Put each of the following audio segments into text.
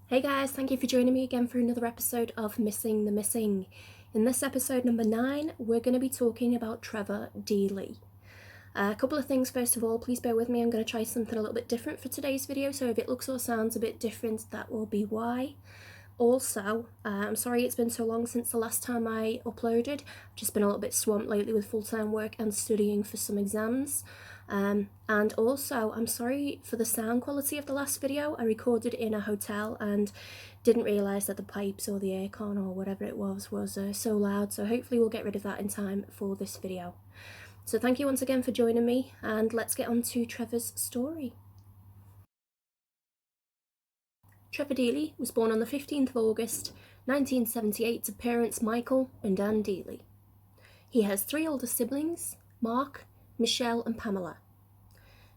Hey guys, thank you for joining me again for another episode of Missing the Missing. In this episode number 9, we're going to be talking about Trevor Deely. A couple of things first of all, please bear with me, I'm going to try something a little bit different for today's video, so if it looks or sounds a bit different, that will be why. Also, I'm sorry it's been so long since the last time I uploaded. I've just been a little bit swamped lately with full-time work and studying for some exams. And also, I'm sorry for the sound quality of the last video. I recorded in a hotel and didn't realise that the pipes or the aircon or whatever it was so loud, so hopefully we'll get rid of that in time for this video. So thank you once again for joining me, and let's get on to Trevor's story. Trevor Deely was born on the 15th of August 1978 to parents Michael and Anne Deely. He has 3 older siblings, Mark, Michelle and Pamela.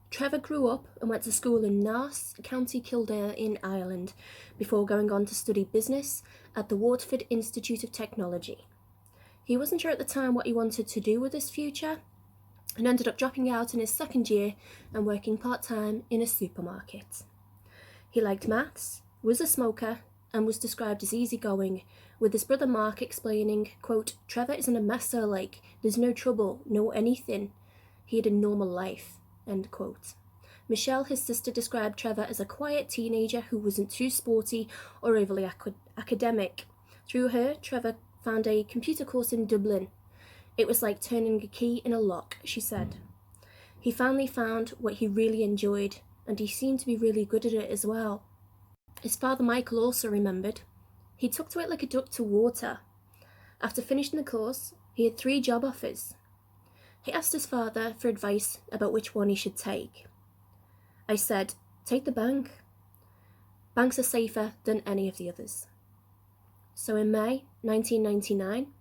Trevor grew up and went to school in Naas, County Kildare in Ireland, before going on to study business at the Waterford Institute of Technology. He wasn't sure at the time what he wanted to do with his future, and ended up dropping out in his second year and working part-time in a supermarket. He liked maths, was a smoker, and was described as easygoing, with his brother Mark explaining, quote, "Trevor isn't a mess, sir, like, there's no trouble, no anything. He had a normal life," end quote. Michelle, his sister, described Trevor as a quiet teenager who wasn't too sporty or overly academic. Through her, Trevor found a computer course in Dublin. It was like turning a key in a lock, she said. He finally found what he really enjoyed, and he seemed to be really good at it as well. His father Michael also remembered. He took to it like a duck to water. After finishing the course, he had 3 job offers. He asked his father for advice about which one he should take. "I said, take the bank. Banks are safer than any of the others." So in May 1999,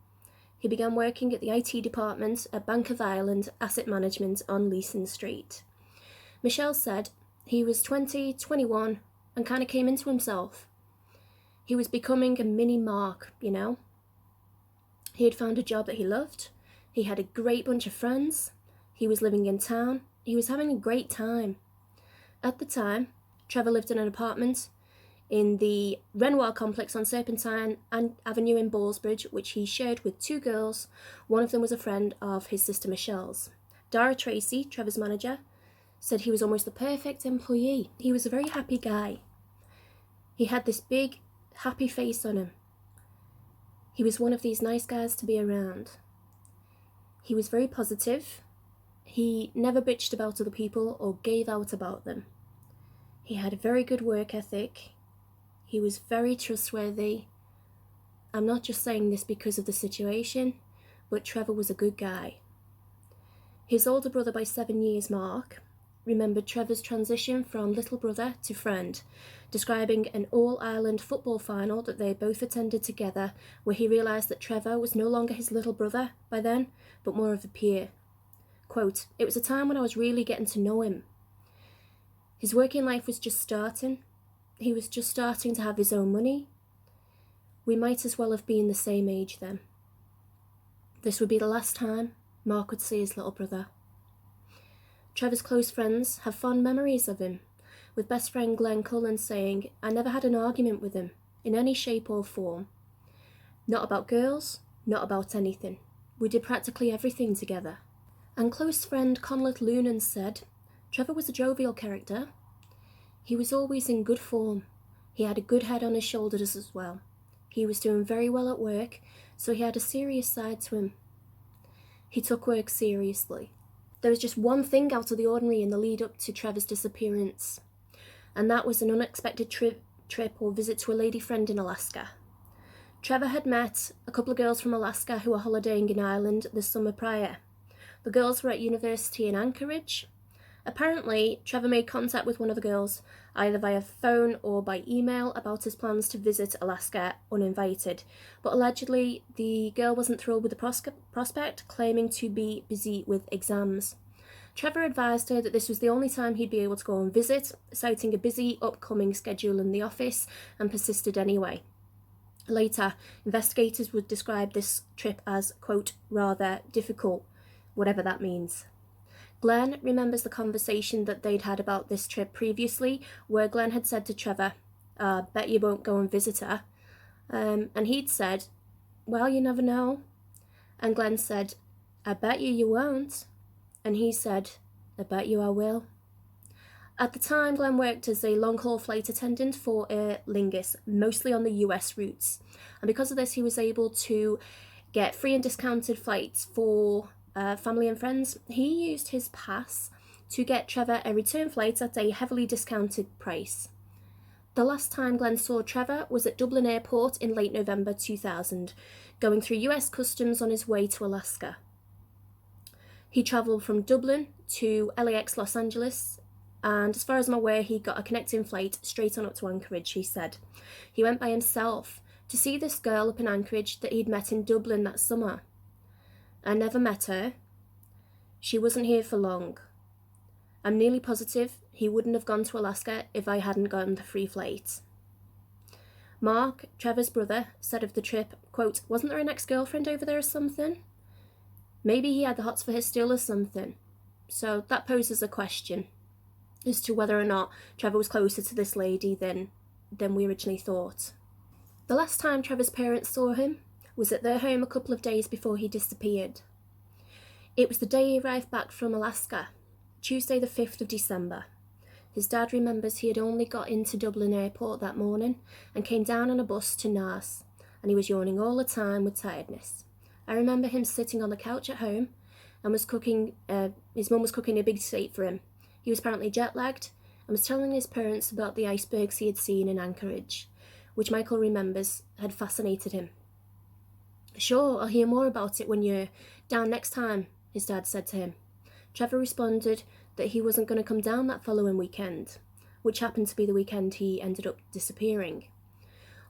he began working at the IT department at Bank of Ireland Asset Management on Leeson Street. Michelle said he was 20, 21 and kind of came into himself. He was becoming a mini Mark, you know. He had found a job that he loved. He had a great bunch of friends. He was living in town. He was having a great time. At the time, Trevor lived in an apartment in the Renoir complex on Serpentine Avenue in Ballsbridge, which he shared with 2 girls. One of them was a friend of his sister Michelle's. Dara Tracy, Trevor's manager, said he was almost the perfect employee. He was a very happy guy. He had this big, happy face on him. He was one of these nice guys to be around. He was very positive. He never bitched about other people or gave out about them. He had a very good work ethic. He was very trustworthy. I'm not just saying this because of the situation, but Trevor was a good guy. His older brother by 7 years, Mark, remembered Trevor's transition from little brother to friend, describing an all-Ireland football final that they both attended together, where he realised that Trevor was no longer his little brother by then, but more of a peer. Quote, "It was a time when I was really getting to know him. His working life was just starting. He was just starting to have his own money. We might as well have been the same age then." This would be the last time Mark would see his little brother. Trevor's close friends have fond memories of him, with best friend Glenn Cullen saying, "I never had an argument with him, in any shape or form. Not about girls, not about anything. We did practically everything together." And close friend Conleth Loonan said, "Trevor was a jovial character. He was always in good form. He had a good head on his shoulders as well. He was doing very well at work, so he had a serious side to him. He took work seriously." There was just one thing out of the ordinary in the lead up to Trevor's disappearance, and that was an unexpected trip or visit to a lady friend in Alaska. Trevor had met a couple of girls from Alaska who were holidaying in Ireland the summer prior. The girls were at university in Anchorage. Apparently, Trevor made contact with one of the girls, either via phone or by email, about his plans to visit Alaska uninvited, but allegedly the girl wasn't thrilled with the prospect, claiming to be busy with exams. Trevor advised her that this was the only time he'd be able to go and visit, citing a busy upcoming schedule in the office, and persisted anyway. Later, investigators would describe this trip as, quote, "rather difficult," whatever that means. Glenn remembers the conversation that they'd had about this trip previously, where Glenn had said to Trevor, I bet you won't go and visit her. And he'd said, well, you never know. And Glenn said, I bet you won't. And he said, I bet you I will. At the time, Glenn worked as a long-haul flight attendant for Aer Lingus, mostly on the US routes. And because of this, he was able to get free and discounted flights for family and friends. He used his pass to get Trevor a return flight at a heavily discounted price. The last time Glenn saw Trevor was at Dublin Airport in late November 2000, going through US customs on his way to Alaska. He travelled from Dublin to LAX Los Angeles, and as far as I'm aware, he got a connecting flight straight on up to Anchorage, he said. He went by himself to see this girl up in Anchorage that he'd met in Dublin that summer. I never met her. She wasn't here for long. I'm nearly positive he wouldn't have gone to Alaska if I hadn't gotten the free flight. Mark, Trevor's brother, said of the trip, quote, wasn't there an ex-girlfriend over there or something? Maybe he had the hots for her still or something. So that poses a question as to whether or not Trevor was closer to this lady than we originally thought. The last time Trevor's parents saw him was at their home a couple of days before he disappeared. It was the day he arrived back from Alaska, Tuesday the 5th of December. His dad remembers he had only got into Dublin Airport that morning and came down on a bus to Naas, and he was yawning all the time with tiredness. I remember him sitting on the couch at home and his mum was cooking a big steak for him. He was apparently jet-lagged and was telling his parents about the icebergs he had seen in Anchorage, which Michael remembers had fascinated him. Sure, I'll hear more about it when you're down next time, his dad said to him. Trevor responded that he wasn't going to come down that following weekend, which happened to be the weekend he ended up disappearing.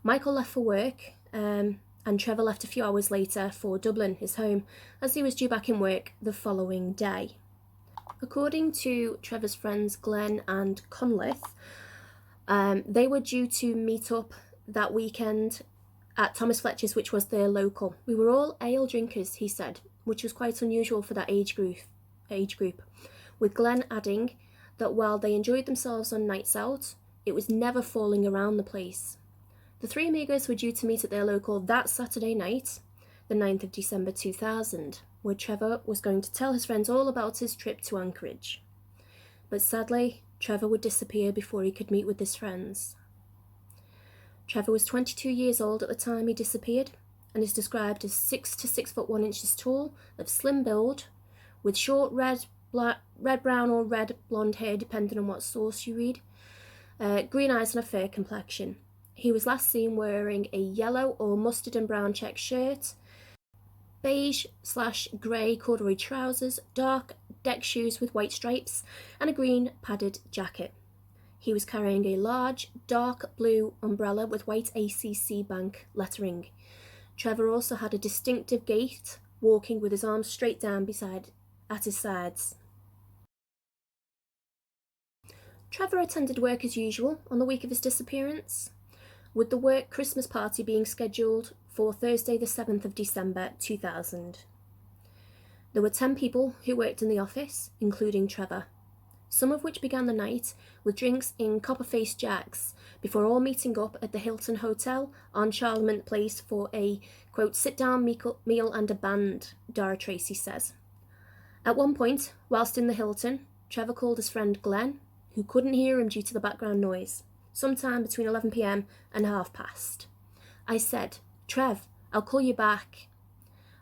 Michael left for work, and Trevor left a few hours later for Dublin, his home, as he was due back in work the following day. According to Trevor's friends Glenn and Conleth, they were due to meet up that weekend at Thomas Fletcher's, which was their local. We were all ale drinkers, he said, which was quite unusual for that age group, with Glenn adding that while they enjoyed themselves on nights out, it was never falling around the place. The three amigos were due to meet at their local that Saturday night, the 9th of December 2000, where Trevor was going to tell his friends all about his trip to Anchorage. But sadly, Trevor would disappear before he could meet with his friends. Trevor was 22 years old at the time he disappeared and is described as 6 to 6 foot 1 inches tall, of slim build, with short red, brown or red blonde hair depending on what source you read, green eyes and a fair complexion. He was last seen wearing a yellow or mustard and brown check shirt, beige/grey corduroy trousers, dark deck shoes with white stripes, and a green padded jacket. He was carrying a large, dark blue umbrella with white ACC Bank lettering. Trevor also had a distinctive gait, walking with his arms straight down at his sides. Trevor attended work as usual on the week of his disappearance, with the work Christmas party being scheduled for Thursday the 7th of December 2000. There were 10 people who worked in the office, including Trevor, some of which began the night with drinks in copper-faced jacks before all meeting up at the Hilton Hotel on Charlemont Place for a, quote, sit-down meal and a band, Dara Tracy says. At one point, whilst in the Hilton, Trevor called his friend Glenn, who couldn't hear him due to the background noise, sometime between 11 p.m. and past. I said, Trev, I'll call you back.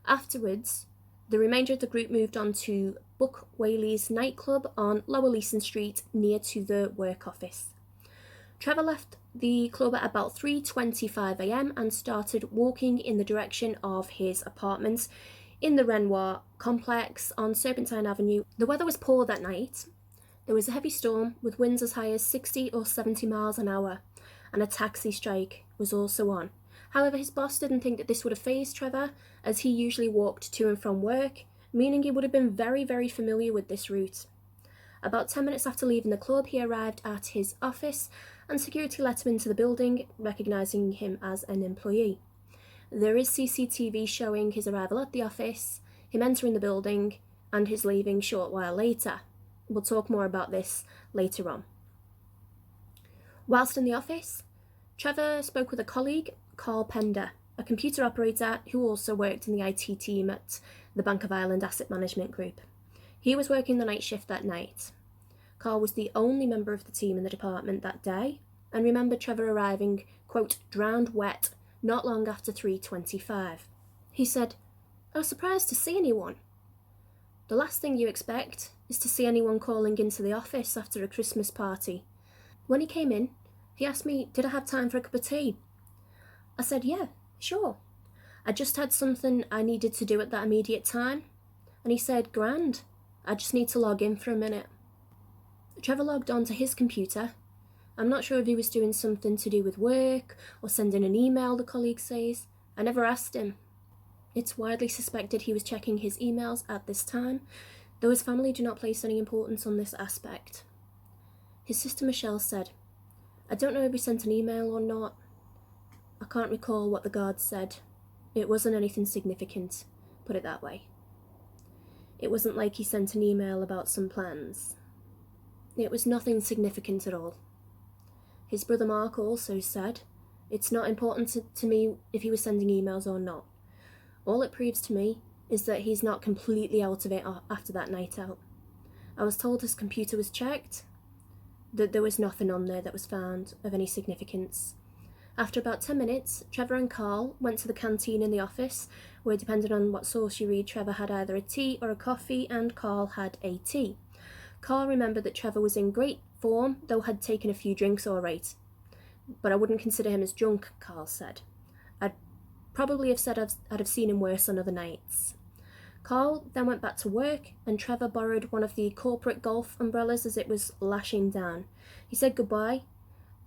Afterwards, the remainder of the group moved on to Buck Whaley's nightclub on Lower Leeson Street near to the work office. Trevor left the club at about 3:25 a.m. and started walking in the direction of his apartment in the Renoir complex on Serpentine Avenue. The weather was poor that night. There was a heavy storm with winds as high as 60 or 70 miles an hour, and a taxi strike was also on. However, his boss didn't think that this would have fazed Trevor, as he usually walked to and from work, meaning he would have been very, very familiar with this route. About 10 minutes after leaving the club, he arrived at his office, and security let him into the building, recognising him as an employee. There is CCTV showing his arrival at the office, him entering the building, and his leaving a short while later. We'll talk more about this later on. Whilst in the office, Trevor spoke with a colleague, Carl Pender, a computer operator who also worked in the IT team at the Bank of Ireland Asset Management Group. He was working the night shift that night. Carl was the only member of the team in the department that day, and remembered Trevor arriving, quote, drowned wet, not long after 3:25. He said, "I was surprised to see anyone." The last thing you expect is to see anyone calling into the office after a Christmas party. When he came in, he asked me, did I have time for a cup of tea? I said, yeah, sure. I just had something I needed to do at that immediate time. And he said, grand, I just need to log in for a minute. Trevor logged onto his computer. I'm not sure if he was doing something to do with work or sending an email, the colleague says. I never asked him. It's widely suspected he was checking his emails at this time, though his family do not place any importance on this aspect. His sister Michelle said, I don't know if he sent an email or not. I can't recall what the guards said. It wasn't anything significant, put it that way. It wasn't like he sent an email about some plans. It was nothing significant at all. His brother Mark also said, it's not important to me if he was sending emails or not. All it proves to me is that he's not completely out of it after that night out. I was told his computer was checked, that there was nothing on there that was found of any significance. After about 10 minutes, Trevor and Carl went to the canteen in the office, where, depending on what source you read, Trevor had either a tea or a coffee, and Carl had a tea. Carl remembered that Trevor was in great form, though had taken a few drinks all right. But I wouldn't consider him as drunk, Carl said. I'd probably have said I'd have seen him worse on other nights. Carl then went back to work, and Trevor borrowed one of the corporate golf umbrellas as it was lashing down. He said goodbye,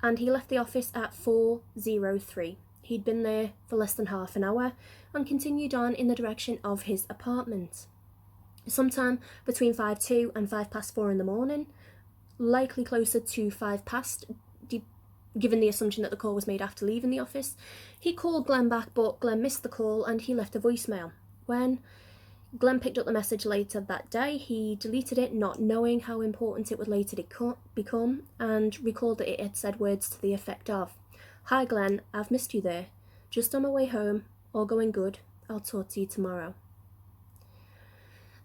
and he left the office at 4:03. He'd been there for less than half an hour and continued on in the direction of his apartment. Sometime between 5:02 and 4:05 in the morning, likely closer to 5:00, given the assumption that the call was made after leaving the office, he called Glenn back, but Glenn missed the call and he left a voicemail. When Glenn picked up the message later that day, he deleted it, not knowing how important it would later become, and recalled that it had said words to the effect of, Hi Glenn, I've missed you there. Just on my way home. All going good. I'll talk to you tomorrow.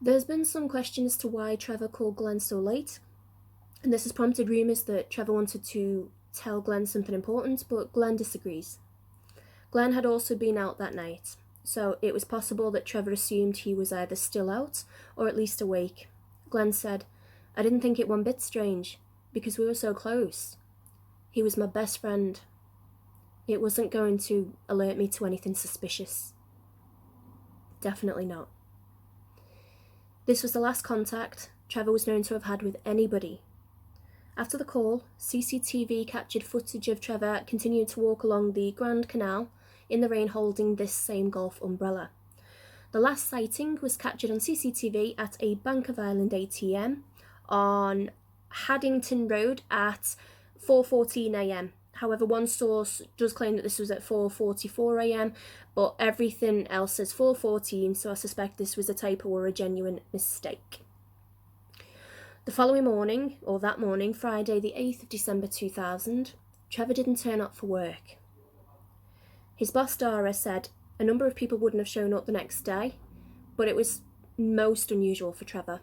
There's been some question as to why Trevor called Glenn so late, and this has prompted rumours that Trevor wanted to tell Glenn something important, but Glenn disagrees. Glenn had also been out that night, so it was possible that Trevor assumed he was either still out or at least awake. Glenn said, I didn't think it one bit strange, because we were so close. He was my best friend. It wasn't going to alert me to anything suspicious. Definitely not. This was the last contact Trevor was known to have had with anybody. After the call, CCTV captured footage of Trevor continuing to walk along the Grand Canal in the rain holding this same golf umbrella. The last sighting was captured on CCTV at a Bank of Ireland ATM on Haddington Road at 4:14am. However, one source does claim that this was at 4:44am, but everything else says 4:14, so I suspect this was a typo or a genuine mistake. The following morning, or that morning, Friday the 8th of December 2000, Trevor didn't turn up for work. His boss Dara said a number of people wouldn't have shown up the next day, but it was most unusual for Trevor.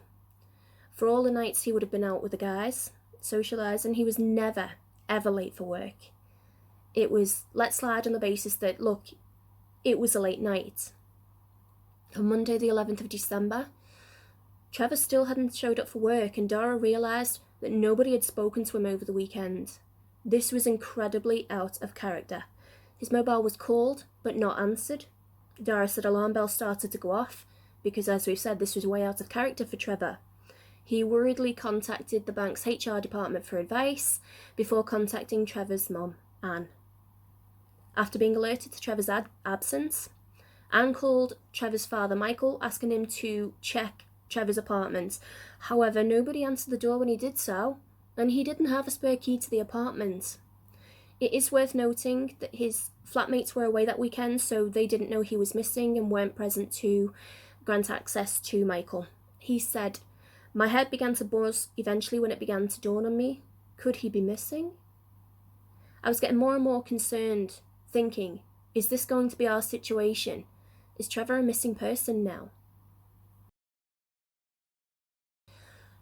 For all the nights he would have been out with the guys, socialising, he was never, ever late for work. It was let slide on the basis that, look, it was a late night. On Monday the 11th of December, Trevor still hadn't showed up for work, and Dara realised that nobody had spoken to him over the weekend. This was incredibly out of character. His mobile was called, but not answered. Dara said alarm bells started to go off, because as we've said, this was way out of character for Trevor. He worriedly contacted the bank's HR department for advice, before contacting Trevor's mum, Anne. After being alerted to Trevor's absence, Anne called Trevor's father, Michael, asking him to check Trevor's apartment. However, nobody answered the door when he did so, and he didn't have a spare key to the apartment. It is worth noting that his flatmates were away that weekend, so they didn't know he was missing and weren't present to grant access to Michael. He said, my head began to buzz eventually when it began to dawn on me. Could he be missing? I was getting more and more concerned, thinking, is this going to be our situation? Is Trevor a missing person now?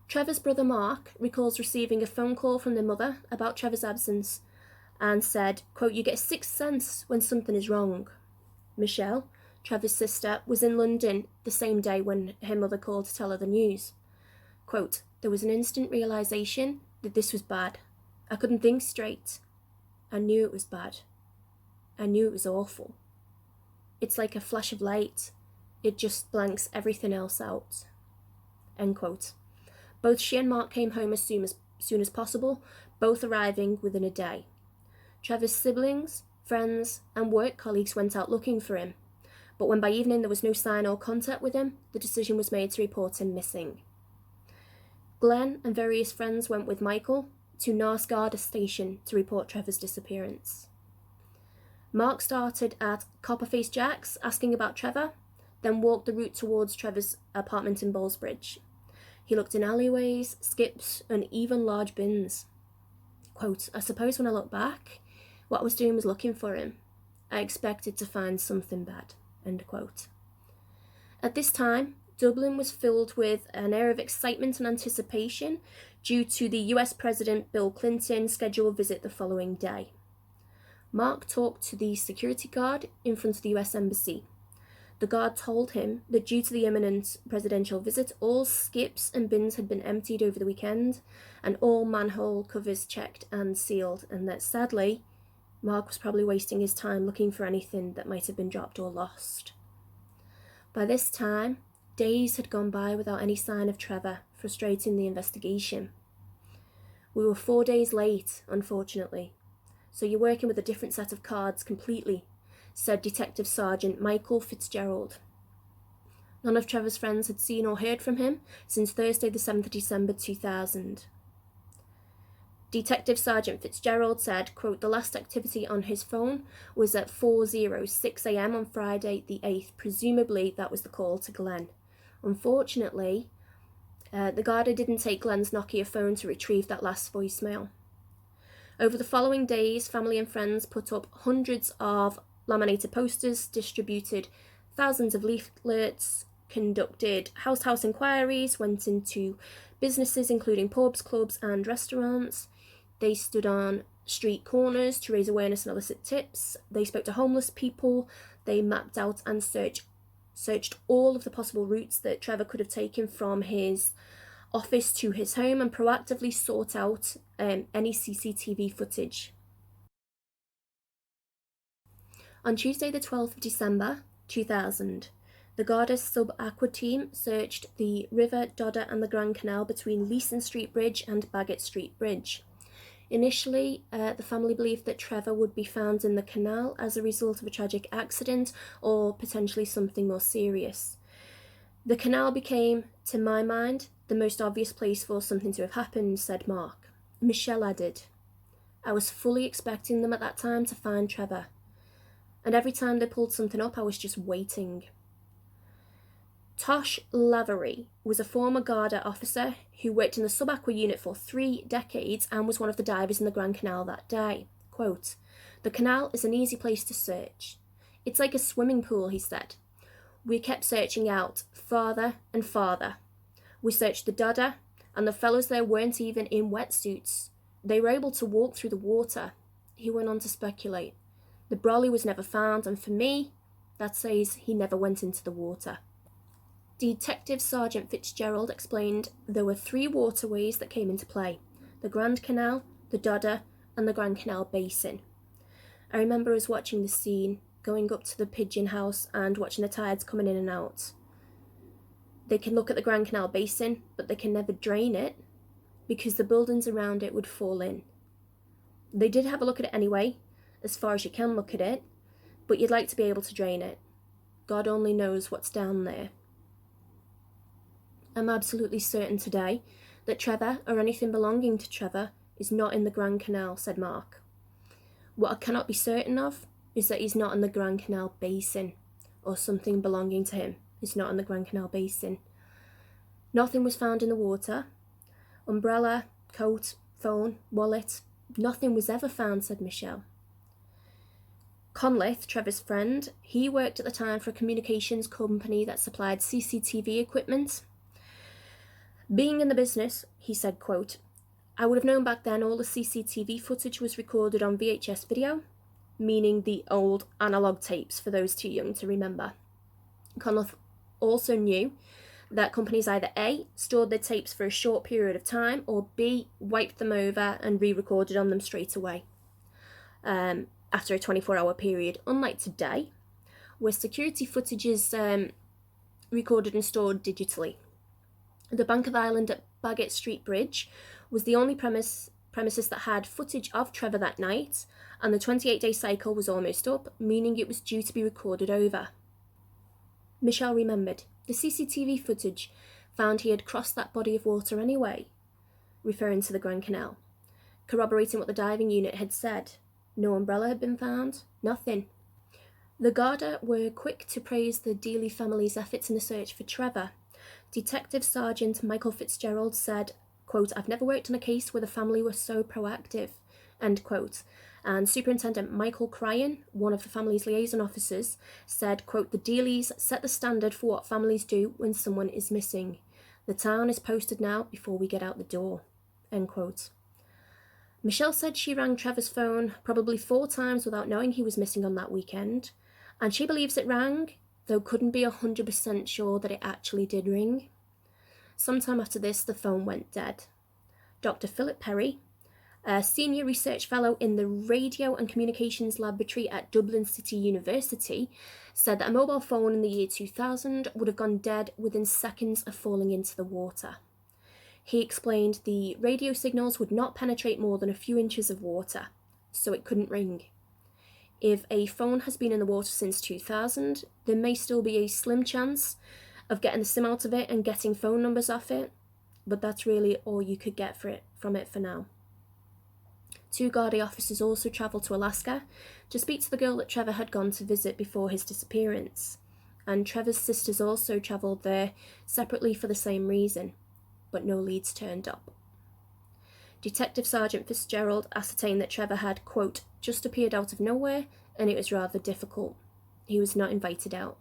Trevor's brother Mark recalls receiving a phone call from their mother about Trevor's absence and said, quote, "You get a sixth sense when something is wrong." Michelle, Trevor's sister, was in London the same day when her mother called to tell her the news. Quote, "There was an instant realisation that this was bad. I couldn't think straight. I knew it was bad. I knew it was awful. It's like a flash of light. It just blanks everything else out." End quote. Both she and Mark came home as soon as possible, both arriving within a day. Trevor's siblings, friends, and work colleagues went out looking for him, but when by evening there was no sign or contact with him, the decision was made to report him missing. Glenn and various friends went with Michael to North Garda station to report Trevor's disappearance. Mark started at Copperface Jack's asking about Trevor, then walked the route towards Trevor's apartment in Ballsbridge. He looked in alleyways, skips, and even large bins. Quote, "I suppose when I look back, what I was doing was looking for him. I expected to find something bad." End quote. At this time, Dublin was filled with an air of excitement and anticipation due to the US President Bill Clinton's scheduled visit the following day. Mark talked to the security guard in front of the US Embassy. The guard told him that due to the imminent presidential visit, all skips and bins had been emptied over the weekend and all manhole covers checked and sealed, and that sadly, Mark was probably wasting his time looking for anything that might have been dropped or lost. By this time, days had gone by without any sign of Trevor, frustrating the investigation. We were 4 days late, unfortunately, so you're working with a different set of cards completely, said Detective Sergeant Michael Fitzgerald. None of Trevor's friends had seen or heard from him since Thursday the 7th of December 2000. Detective Sergeant Fitzgerald said, quote, "The last activity on his phone was at 4:06 a.m. on Friday the 8th. Presumably that was the call to Glenn. Unfortunately, the Garda didn't take Glenn's Nokia phone to retrieve that last voicemail." Over the following days, family and friends put up hundreds of laminated posters, distributed thousands of leaflets, conducted house-to-house inquiries, went into businesses including pubs, clubs and restaurants. They stood on street corners to raise awareness and elicit tips. They spoke to homeless people. They mapped out and searched all of the possible routes that Trevor could have taken from his office to his home and proactively sought out any CCTV footage. On Tuesday the 12th of December 2000, the Garda's sub-aqua team searched the River Dodder and the Grand Canal between Leeson Street Bridge and Bagot Street Bridge. Initially, the family believed that Trevor would be found in the canal as a result of a tragic accident or potentially something more serious. "The canal became, to my mind, the most obvious place for something to have happened," said Mark. Michelle added, "I was fully expecting them at that time to find Trevor. And every time they pulled something up, I was just waiting." Tosh Lavery was a former Garda officer who worked in the sub-aqua unit for 3 decades and was one of the divers in the Grand Canal that day. Quote, "The canal is an easy place to search. It's like a swimming pool," he said. "We kept searching out farther and farther. We searched the Dodder, and the fellows there weren't even in wetsuits. They were able to walk through the water." He went on to speculate. "The brolly was never found, and for me, that says he never went into the water." Detective Sergeant Fitzgerald explained there were 3 waterways that came into play: the Grand Canal, the Dodder, and the Grand Canal Basin. "I remember us watching the scene, going up to the pigeon house and watching the tides coming in and out. They can look at the Grand Canal Basin, but they can never drain it because the buildings around it would fall in. They did have a look at it anyway, as far as you can look at it, but you'd like to be able to drain it. God only knows what's down there. I'm absolutely certain today that Trevor, or anything belonging to Trevor, is not in the Grand Canal," said Mark. "What I cannot be certain of is that he's not in the Grand Canal Basin, or something belonging to him is not in the Grand Canal Basin. Nothing was found in the water. Umbrella, coat, phone, wallet, Nothing was ever found, said Michelle. Conleth, Trevor's friend, he worked at the time for a communications company that supplied CCTV equipment. Being in the business, he said, quote, I would have known back then all the CCTV footage was recorded on VHS video, meaning the old analog tapes for those too young to remember. Conleth also knew that companies either A, stored their tapes for a short period of time, or B, wiped them over and re-recorded on them straight away after a 24-hour period, unlike today, where security footage is recorded and stored digitally. The Bank of Ireland at Baggot Street Bridge was the only premises that had footage of Trevor that night, and the 28-day cycle was almost up, meaning it was due to be recorded over. Michelle remembered. The CCTV footage found he had crossed that body of water anyway, referring to the Grand Canal, corroborating what the diving unit had said. No umbrella had been found, nothing. The Garda were quick to praise the Deely family's efforts in the search for Trevor. Detective Sergeant Michael Fitzgerald said, quote, I've never worked on a case where the family were so proactive, end quote. And Superintendent Michael Cryan, one of the family's liaison officers, said, quote, the Deelys set the standard for what families do when someone is missing. The town is posted now before we get out the door, end quote. Michelle said she rang Trevor's phone probably 4 times without knowing he was missing on that weekend, and she believes it rang, though couldn't be 100% sure that it actually did ring. Sometime after this, the phone went dead. Dr. Philip Perry, a senior research fellow in the Radio and Communications Laboratory at Dublin City University, said that a mobile phone in the year 2000 would have gone dead within seconds of falling into the water. He explained the radio signals would not penetrate more than a few inches of water, so it couldn't ring. If a phone has been in the water since 2000, there may still be a slim chance of getting the SIM out of it and getting phone numbers off it, but that's really all you could get from it for now. 2 Garda officers also travelled to Alaska to speak to the girl that Trevor had gone to visit before his disappearance, and Trevor's sisters also travelled there separately for the same reason, but no leads turned up. Detective Sergeant Fitzgerald ascertained that Trevor had, quote, just appeared out of nowhere, and it was rather difficult. He was not invited out.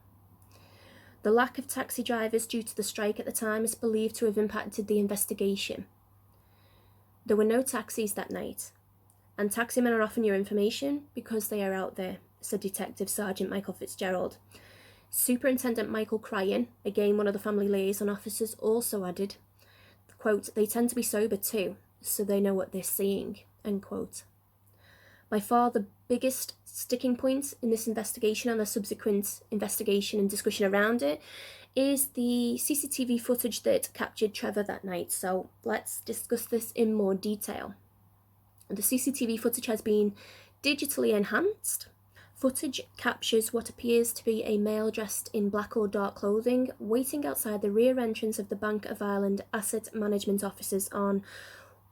The lack of taxi drivers due to the strike at the time is believed to have impacted the investigation. There were no taxis that night, and taximen are often your information because they are out there, said Detective Sergeant Michael Fitzgerald. Superintendent Michael Cryan, again one of the family liaison officers, also added, quote, they tend to be sober too, so they know what they're seeing, end quote. By far the biggest sticking point in this investigation and the subsequent investigation and discussion around it is the CCTV footage that captured Trevor that night, so let's discuss this in more detail. The CCTV footage has been digitally enhanced. Footage captures what appears to be a male dressed in black or dark clothing waiting outside the rear entrance of the Bank of Ireland Asset Management offices on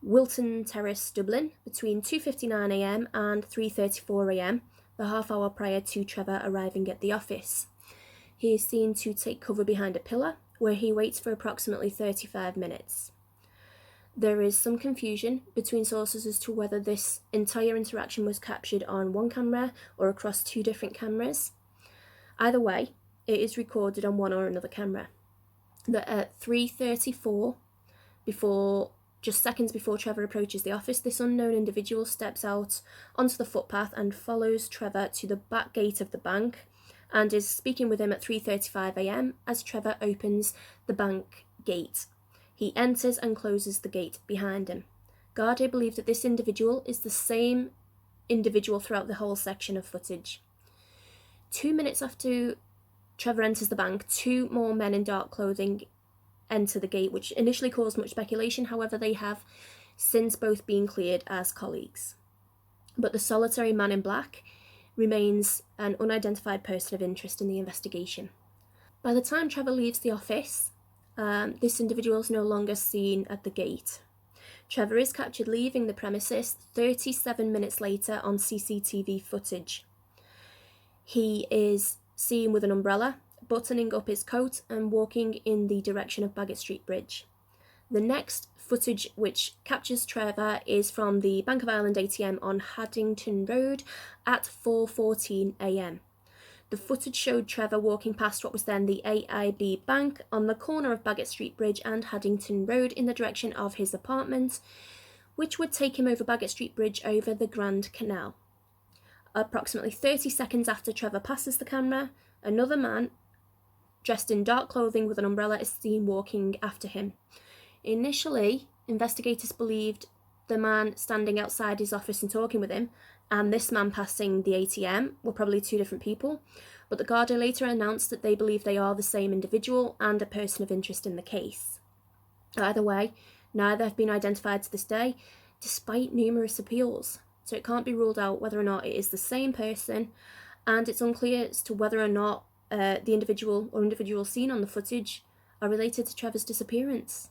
Wilton Terrace, Dublin, between 2:59am and 3:34am, the half hour prior to Trevor arriving at the office. He is seen to take cover behind a pillar, where he waits for approximately 35 minutes. There is some confusion between sources as to whether this entire interaction was captured on one camera or across 2 different cameras. Either way, it is recorded on one or another camera. That at 3:34, just seconds before Trevor approaches the office, this unknown individual steps out onto the footpath and follows Trevor to the back gate of the bank and is speaking with him at 3:35am as Trevor opens the bank gate. He enters and closes the gate behind him. Garda believe that this individual is the same individual throughout the whole section of footage. 2 minutes after Trevor enters the bank, 2 more men in dark clothing enter the gate, which initially caused much speculation. However, they have since both been cleared as colleagues. But the solitary man in black remains an unidentified person of interest in the investigation. By the time Trevor leaves the office, this individual is no longer seen at the gate. Trevor is captured leaving the premises 37 minutes later on CCTV footage. He is seen with an umbrella, buttoning up his coat and walking in the direction of Baggot Street Bridge. The next footage which captures Trevor is from the Bank of Ireland ATM on Haddington Road at 4:14 a.m. The footage showed Trevor walking past what was then the AIB Bank on the corner of Baggot Street Bridge and Haddington Road in the direction of his apartment, which would take him over Baggot Street Bridge over the Grand Canal. Approximately 30 seconds after Trevor passes the camera, another man dressed in dark clothing with an umbrella is seen walking after him. Initially, investigators believed the man standing outside his office and talking with him and this man passing the ATM were probably two different people, but the Garda later announced that they believe they are the same individual and a person of interest in the case. Either way, neither have been identified to this day, despite numerous appeals, so it can't be ruled out whether or not it is the same person, and it's unclear as to whether or not the individual or individuals seen on the footage are related to Trevor's disappearance.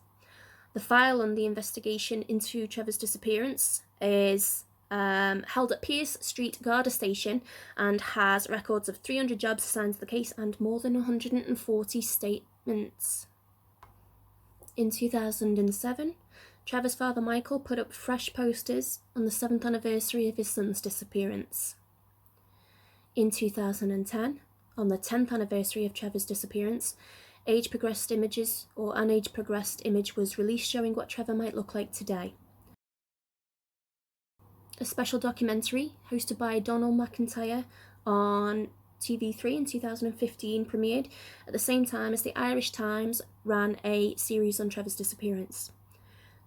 The file on the investigation into Trevor's disappearance is held at Pierce Street Garda Station and has records of 300 jobs assigned to the case and more than 140 statements. In 2007, Trevor's father Michael put up fresh posters on the 7th anniversary of his son's disappearance. In 2010, on the 10th anniversary of Trevor's disappearance, age-progressed images or an age-progressed image was released showing what Trevor might look like today. A special documentary hosted by Donald McIntyre on TV3 in 2015 premiered at the same time as the Irish Times ran a series on Trevor's disappearance.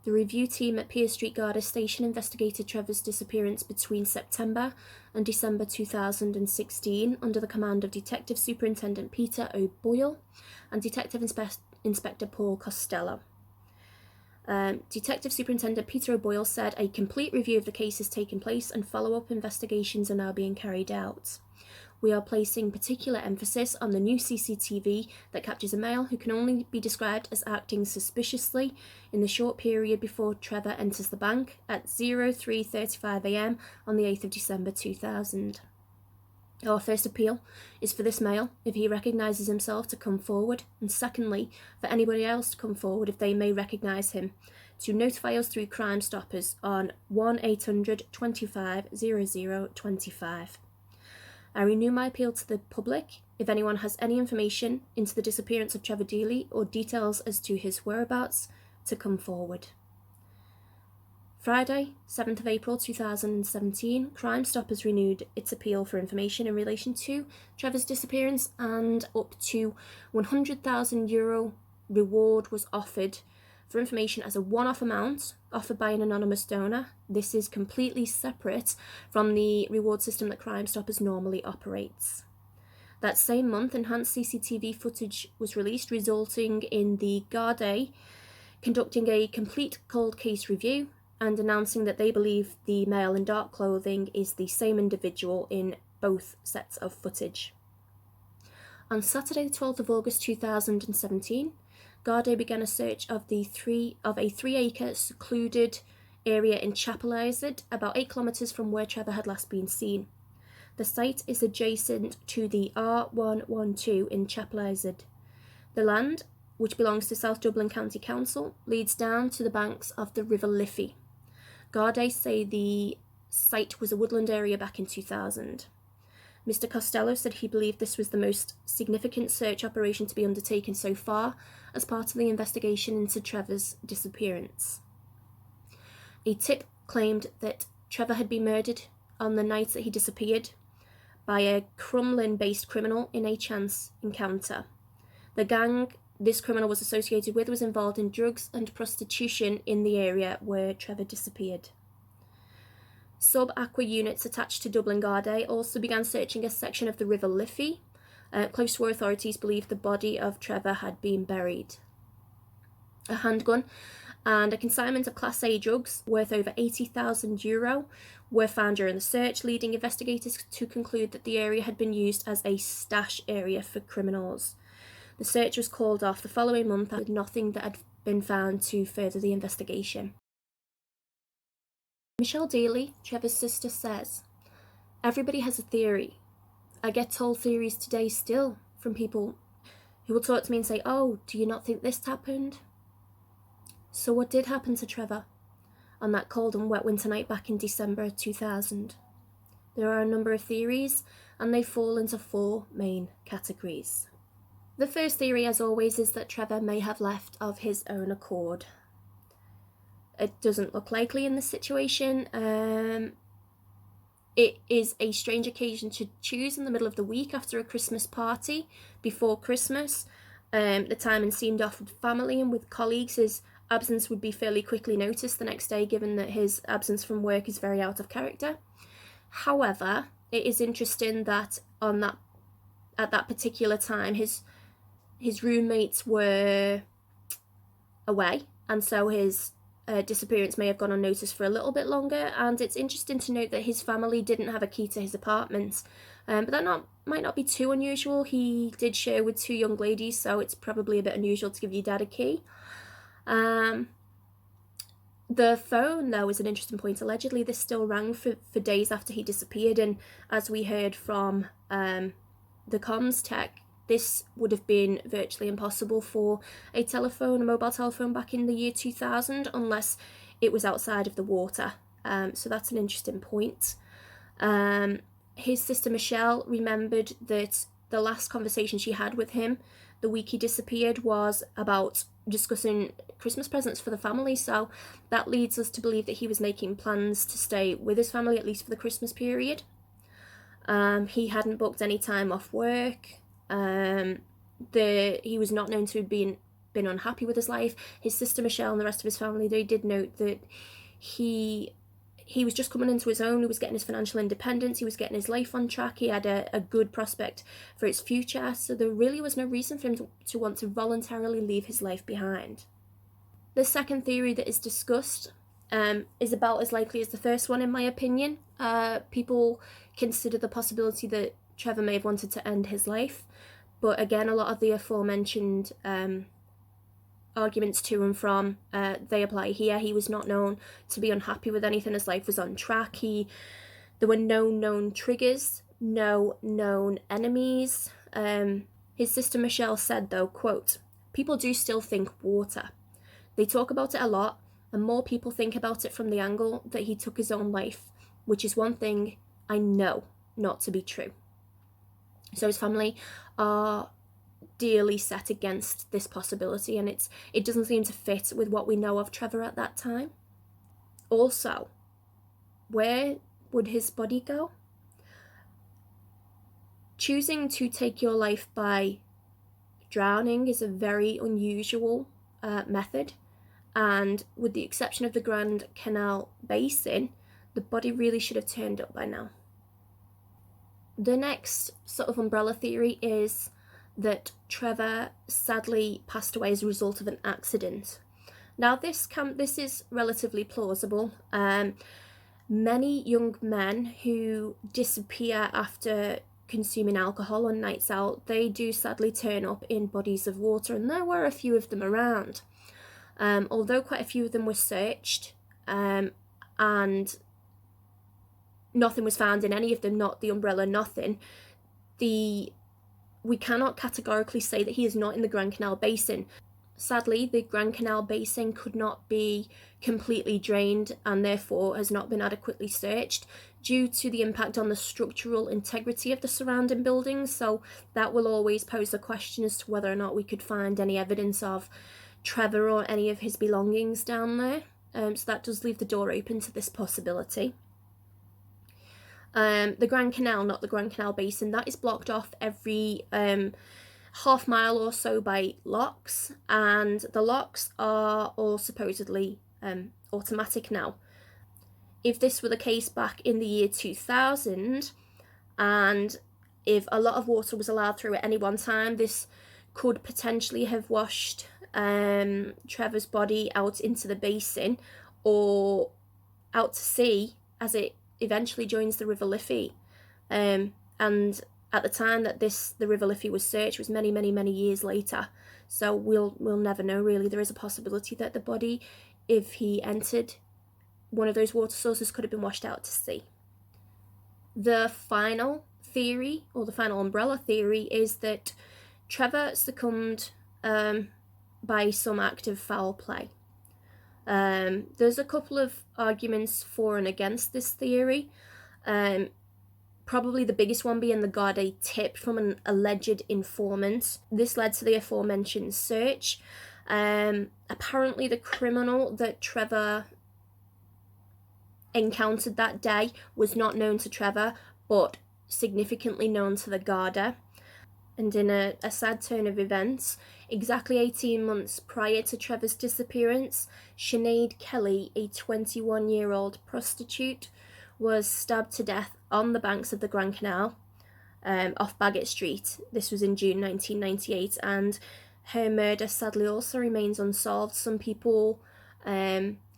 The review team at Pierce Street Garda Station investigated Trevor's disappearance between September and December 2016 under the command of Detective Superintendent Peter O'Boyle and Detective Inspector Paul Costello. Detective Superintendent Peter O'Boyle said a complete review of the case has taken place and follow-up investigations are now being carried out. We are placing particular emphasis on the new CCTV that captures a male who can only be described as acting suspiciously in the short period before Trevor enters the bank at 03:35 a.m. on the 8th of December 2000. Our first appeal is for this male, if he recognises himself, to come forward, and secondly, for anybody else to come forward if they may recognise him, to notify us through Crime Stoppers on 1-800 25 0025. I renew my appeal to the public, if anyone has any information into the disappearance of Trevor Deely or details as to his whereabouts, to come forward. Friday, 7th of April 2017, Crime Stoppers renewed its appeal for information in relation to Trevor's disappearance, and up to €100,000 reward was offered for information as a one-off amount offered by an anonymous donor. This is completely separate from the reward system that Crime Stoppers normally operates. That same month, enhanced CCTV footage was released, resulting in the Garda conducting a complete cold case review and announcing that they believe the male in dark clothing is the same individual in both sets of footage. On Saturday, the 12th of August 2017, Garda began a search of a 3-acre secluded area in Chapel Island, about 8 kilometres from where Trevor had last been seen. The site is adjacent to the R112 in Chapel Island. The land, which belongs to South Dublin County Council, leads down to the banks of the River Liffey. Garda say the site was a woodland area back in 2000. Mr. Costello said he believed this was the most significant search operation to be undertaken so far as part of the investigation into Trevor's disappearance. A tip claimed that Trevor had been murdered on the night that he disappeared by a Crumlin-based criminal in a chance encounter. The gang this criminal was associated with was involved in drugs and prostitution in the area where Trevor disappeared. Sub-Aqua units attached to Dublin Garda also began searching a section of the River Liffey, close to where authorities believed the body of Trevor had been buried. A handgun and a consignment of Class A drugs worth over €80,000 were found during the search, leading investigators to conclude that the area had been used as a stash area for criminals. The search was called off the following month after nothing that had been found to further the investigation. Michelle Deely, Trevor's sister, says, "Everybody has a theory. I get told theories today still from people who will talk to me and say, 'Oh, do you not think this happened?' So what did happen to Trevor on that cold and wet winter night back in December 2000? There are a number of theories, and they fall into 4 main categories. The first theory, as always, is that Trevor may have left of his own accord. It doesn't look likely in this situation. It is a strange occasion to choose in the middle of the week after a Christmas party before Christmas. The timing seemed off with family and with colleagues. His absence would be fairly quickly noticed the next day, given that his absence from work is very out of character. However, it is interesting that at that particular time, his roommates were away, and so his disappearance may have gone unnoticed for a little bit longer. And it's interesting to note that his family didn't have a key to his apartment, but that might not be too unusual. He did share with 2 young ladies, so it's probably a bit unusual to give your dad a key. The phone, though, is an interesting point. Allegedly, this still rang for days after he disappeared, and as we heard from the comms tech, this would have been virtually impossible for a mobile telephone back in the year 2000, unless it was outside of the water. So that's an interesting point. His sister Michelle remembered that the last conversation she had with him the week he disappeared was about discussing Christmas presents for the family, so that leads us to believe that he was making plans to stay with his family, at least for the Christmas period. He hadn't booked any time off work. He was not known to have been unhappy with his life. His sister Michelle and the rest of his family, they did note that he was just coming into his own. He was getting his financial independence. He was getting his life on track. He had a good prospect for his future. So there really was no reason for him to want to voluntarily leave his life behind. The second theory that is discussed is about as likely as the first one, in my opinion. People consider the possibility that Trevor may have wanted to end his life. But again, a lot of the aforementioned arguments to and from, they apply here. He was not known to be unhappy with anything. His life was on track. There were no known triggers, no known enemies. His sister Michelle said, though, quote, "People do still think water. They talk about it a lot, and more people think about it from the angle that he took his own life, which is one thing I know not to be true." So his family are dearly set against this possibility, and it doesn't seem to fit with what we know of Trevor at that time. Also, where would his body go? Choosing to take your life by drowning is a very unusual method, and with the exception of the Grand Canal Basin, the body really should have turned up by now. The next sort of umbrella theory is that Trevor sadly passed away as a result of an accident. Now, this is relatively plausible. Many young men who disappear after consuming alcohol on nights out, they do sadly turn up in bodies of water, and there were a few of them around. Although quite a few of them were searched, and nothing was found in any of them, not the umbrella, nothing. We cannot categorically say that he is not in the Grand Canal Basin. Sadly, the Grand Canal Basin could not be completely drained and therefore has not been adequately searched due to the impact on the structural integrity of the surrounding buildings. So that will always pose a question as to whether or not we could find any evidence of Trevor or any of his belongings down there. So that does leave the door open to this possibility. The Grand Canal, not the Grand Canal Basin, that is blocked off every half mile or so by locks, and the locks are all supposedly automatic now. If this were the case back in the year 2000, and if a lot of water was allowed through at any one time, this could potentially have washed Trevor's body out into the basin or out to sea as it eventually joins the River Liffey. And at the time that the River Liffey was searched was many, many, many years later. So we'll never know, really. There is a possibility that the body, if he entered one of those water sources, could have been washed out to sea. The final theory, or the final umbrella theory, is that Trevor succumbed by some act of foul play. There's a couple of arguments for and against this theory. Probably the biggest one being the Gardaí tip from an alleged informant. This led to the aforementioned search. Apparently the criminal that Trevor encountered that day was not known to Trevor, but significantly known to the Garda. And in a sad turn of events, exactly 18 months prior to Trevor's disappearance, Sinead Kelly, a 21-year-old prostitute, was stabbed to death on the banks of the Grand Canal, off Bagot Street. This was in June 1998, and her murder sadly also remains unsolved. Some people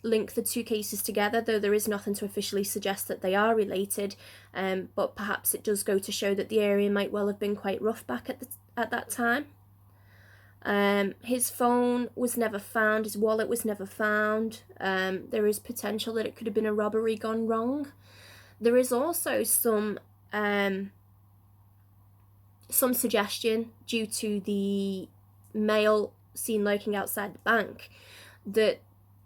link the two cases together, though there is nothing to officially suggest that they are related, but perhaps it does go to show that the area might well have been quite rough back at that time. His phone was never found, his wallet was never found. There is potential that it could have been a robbery gone wrong. There is also some suggestion, due to the male seen lurking outside the bank, that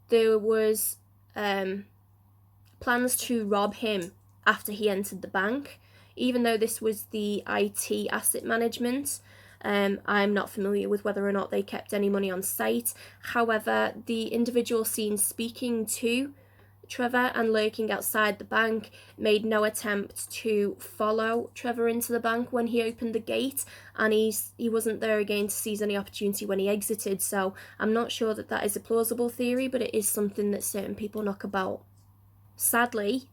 there was plans to rob him after he entered the bank. Even though this was the IT asset management, I'm not familiar with whether or not they kept any money on site. However, the individual seen speaking to Trevor and lurking outside the bank made no attempt to follow Trevor into the bank when he opened the gate, and he wasn't there again to seize any opportunity when he exited. So I'm not sure that that is a plausible theory, but it is something that certain people knock about. Sadly,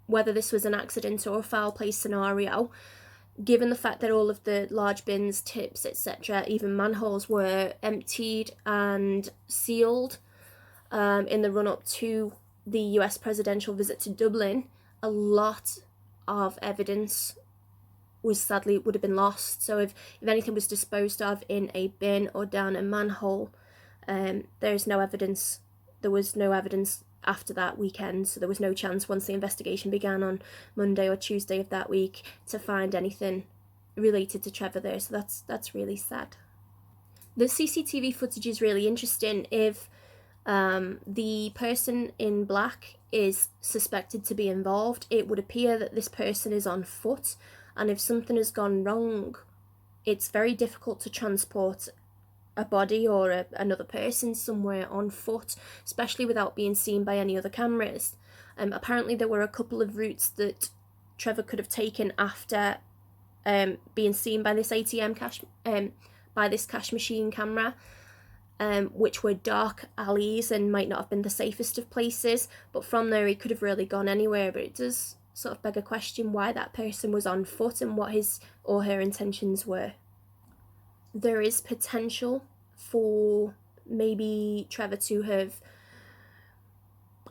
whether this was an accident or a foul play scenario, given the fact that all of the large bins, tips, etc., even manholes, were emptied and sealed in the run-up to the US presidential visit to Dublin, a lot of evidence would have been lost. So if anything was disposed of in a bin or down a manhole, there's no evidence. There was no evidence after that weekend, so there was no chance once the investigation began on Monday or Tuesday of that week to find anything related to Trevor there. So that's really sad. The CCTV footage is really interesting. If the person in black is suspected to be involved, it would appear that this person is on foot, and if something has gone wrong, it's very difficult to transport a body or another person somewhere on foot, especially without being seen by any other cameras. Apparently there were a couple of routes that Trevor could have taken after being seen by this cash machine camera, which were dark alleys and might not have been the safest of places, but from there he could have really gone anywhere. But it does sort of beg a question why that person was on foot and what his or her intentions were. There is potential for maybe Trevor to have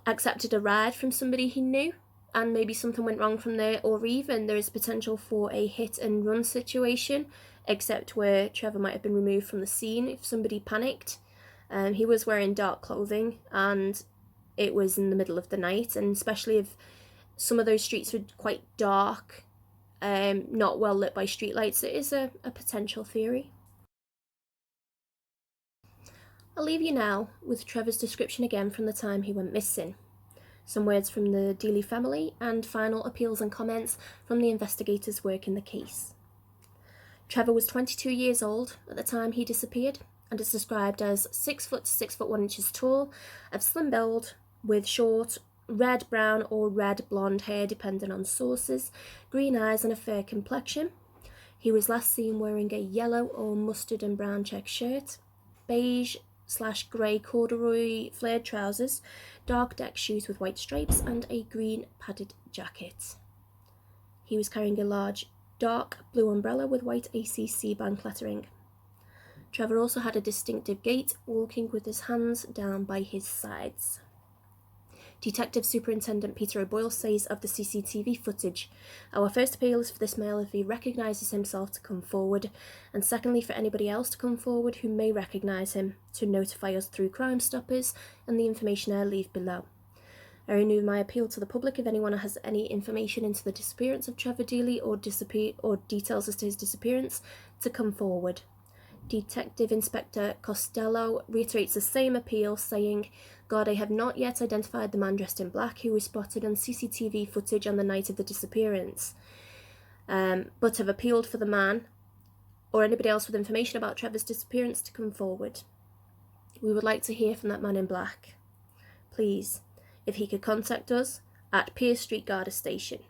accepted a ride from somebody he knew, and maybe something went wrong from there, or even there is potential for a hit and run situation, except where Trevor might have been removed from the scene if somebody panicked. He was wearing dark clothing and it was in the middle of the night, and especially if some of those streets were quite dark, not well lit by streetlights, it is a potential theory. I'll leave you now with Trevor's description again from the time he went missing, some words from the Deely family, and final appeals and comments from the investigators working the case. Trevor was 22 years old at the time he disappeared, and is described as 6 foot to 6 foot 1 inches tall, of slim build, with short red, brown or red blonde hair depending on sources, green eyes and a fair complexion. He was last seen wearing a yellow or mustard and brown check shirt, beige/grey corduroy flared trousers, dark deck shoes with white stripes and a green padded jacket. He was carrying a large dark blue umbrella with white ACC bank lettering. Trevor also had a distinctive gait, walking with his hands down by his sides. Detective Superintendent Peter O'Boyle says of the CCTV footage, "Our first appeal is for this male, if he recognises himself, to come forward, and secondly for anybody else to come forward who may recognise him, to notify us through Crime Stoppers and the information I leave below. I renew my appeal to the public if anyone has any information into the disappearance of Trevor Deely or details as to his disappearance, to come forward. Detective Inspector Costello reiterates the same appeal, saying, Gardaí have not yet identified the man dressed in black who was spotted on CCTV footage on the night of the disappearance, but have appealed for the man or anybody else with information about Trevor's disappearance to come forward. We would like to hear from that man in black. Please, if he could contact us at Pierce Street Garda Station.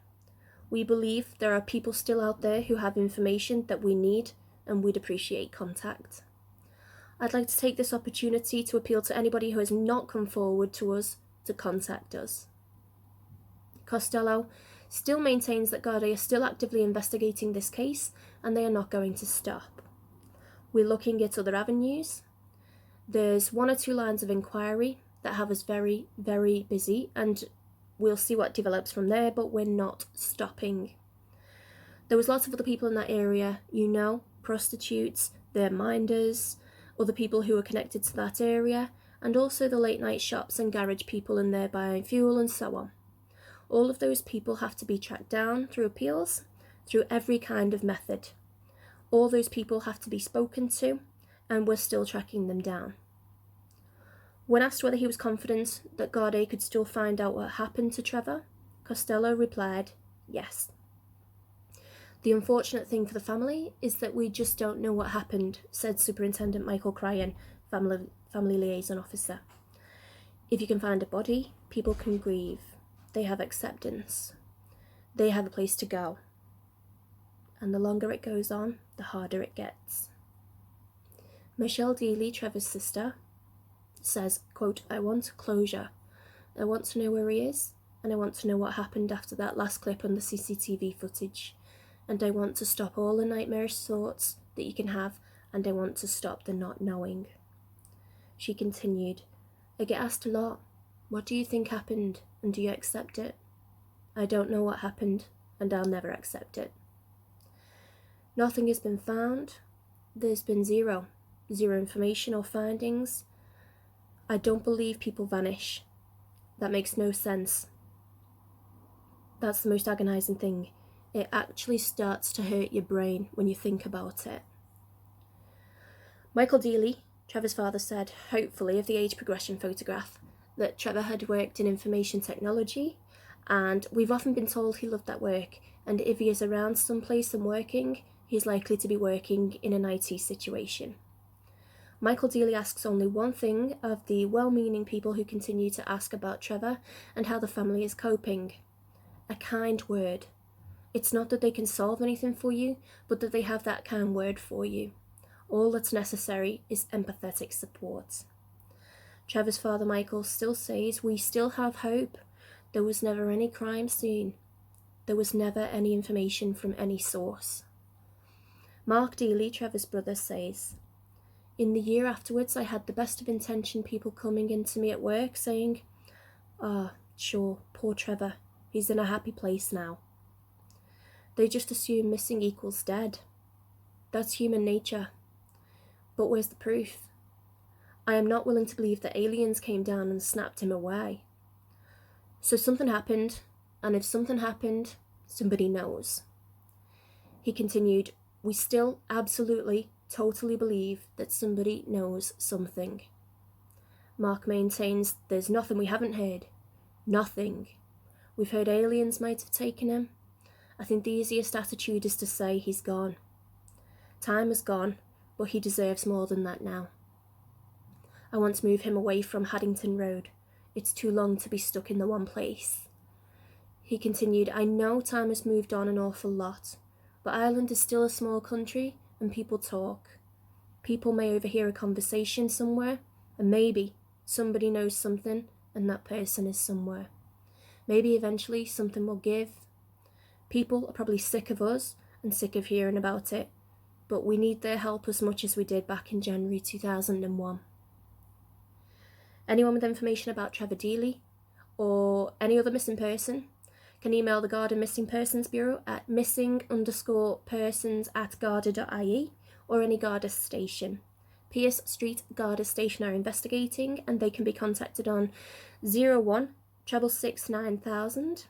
We believe there are people still out there who have information that we need, and we'd appreciate contact. I'd like to take this opportunity to appeal to anybody who has not come forward to us to contact us. Costello still maintains that Gardaí are still actively investigating this case, and they are not going to stop. We're looking at other avenues. There's 1 or 2 lines of inquiry that have us very, very busy, and we'll see what develops from there, but we're not stopping. There was lots of other people in that area, prostitutes, their minders, other people who were connected to that area, and also the late night shops and garage people in there buying fuel and so on. All of those people have to be tracked down through appeals, through every kind of method. All those people have to be spoken to, and we're still tracking them down. When asked whether he was confident that Gardaí could still find out what happened to Trevor, Costello replied, yes. The unfortunate thing for the family is that we just don't know what happened, said Superintendent Michael Cryan, family liaison officer. If you can find a body, people can grieve. They have acceptance. They have a place to go. And the longer it goes on, the harder it gets. Michelle Deely, Trevor's sister, says, quote, I want closure. I want to know where he is, and I want to know what happened after that last clip on the CCTV footage. And I want to stop all the nightmarish thoughts that you can have, and I want to stop the not knowing. She continued, I get asked a lot, what do you think happened, and do you accept it? I don't know what happened, and I'll never accept it. Nothing has been found. There's been zero information or findings. I don't believe people vanish. That makes no sense. That's the most agonizing thing. It actually starts to hurt your brain when you think about it. Michael Deely, Trevor's father, said, hopefully, of the age progression photograph, that Trevor had worked in information technology, and we've often been told he loved that work, and if he is around someplace and working, he's likely to be working in an IT situation. Michael Deely asks only one thing of the well-meaning people who continue to ask about Trevor and how the family is coping. A kind word. It's not that they can solve anything for you, but that they have that kind word for you. All that's necessary is empathetic support. Trevor's father, Michael, still says, we still have hope. There was never any crime scene. There was never any information from any source. Mark Deely, Trevor's brother, says, in the year afterwards, I had the best of intention people coming into me at work saying, sure, poor Trevor, he's in a happy place now. They just assume missing equals dead. That's human nature. But where's the proof? I am not willing to believe that aliens came down and snapped him away. So something happened, and if something happened, somebody knows. He continued, we still absolutely, totally believe that somebody knows something. Mark maintains there's nothing we haven't heard. Nothing. We've heard aliens might have taken him. I think the easiest attitude is to say he's gone. Time has gone, but he deserves more than that now. I want to move him away from Haddington Road. It's too long to be stuck in the one place. He continued, I know time has moved on an awful lot, but Ireland is still a small country and people talk. People may overhear a conversation somewhere, and maybe somebody knows something and that person is somewhere. Maybe eventually something will give. People are probably sick of us and sick of hearing about it, but we need their help as much as we did back in January 2001. Anyone with information about Trevor Deely or any other missing person can email the Garda Missing Persons Bureau at missing_persons@garda.ie or any Garda station. Pierce Street Garda Station are investigating, and they can be contacted on 01 666 9000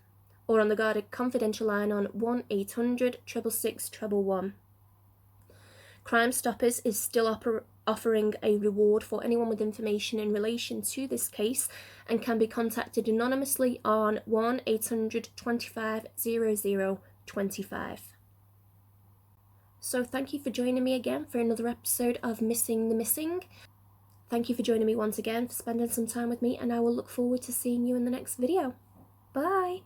or on the Garda confidential line on 1-800 666 111. Crime Stoppers is still offering a reward for anyone with information in relation to this case, and can be contacted anonymously on 1-800-25-00-25. So thank you for joining me again for another episode of Missing the Missing. Thank you for joining me once again, for spending some time with me, and I will look forward to seeing you in the next video. Bye!